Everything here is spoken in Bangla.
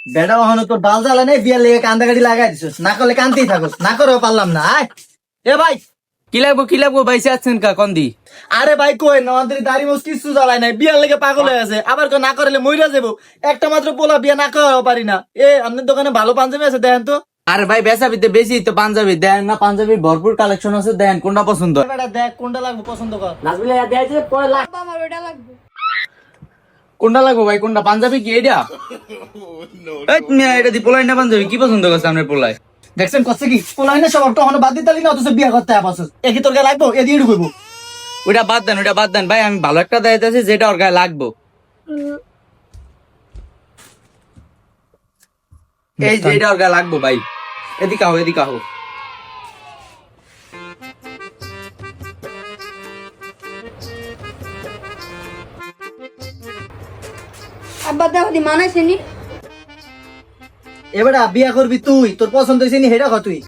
বেটা ওখানে তোর বাল জ্বালা নেই, বিয়ার লেগে কান্দা গাড়ি লাগাই দিছিস, না করলে কানতেই থাকস, না করেও পারলাম না। আয় এ ভাই, কি লাগবো বাইসে আছেন কা কোন দি? আরে ভাই কই না, আমাদের দাড়ি মোস কিছু জ্বালায় নাই, বিয়ার লেগে পাগল হয়ে আছে, আবার না করলে মইরা যাবো। একটা মাত্র পোলা, বিয়া না করাও পারি না। আপনার দোকানে ভালো পাঞ্জাবি আছে দেখেন তো। আরে ভাই বেচাবিতে বেশি তো পাঞ্জাবি দেন না, পাঞ্জাবির ভরপুর কালেকশন আছে, দেন কোনটা পছন্দ? বেটা দেখ কোনটা লাগবে পছন্দ কর। আমার ওটা লাগবে। কোনটা লাগবো ভাই, কোনটা? পাঞ্জাবি কি এটা? এই তুমি এটা দি পোলাই না পাঞ্জাবি, কি পছন্দ করছে আপনার পোলাই? দেখছেন কষ্ট কি পোলাই না, সব তখন বাদ দিতালি না, অথচ বিয়া করতে পারছিস। একই তোর গায়ে লাগবো, এ দিয়ে ঢুকবো। ওটা বাদ দেন ভাই, আমি ভালো একটা দায়িত্ব আছে যেটা ওর গায়ে লাগবো। এই যে এটা ওর গায়ে লাগবো ভাই, এদিকে আহো। আব্বা দেখো দি মানাইছে নি? এবারে বিয়া করবি তুই, তোর পছন্দ হয়েছে নি হেটা কর তুই।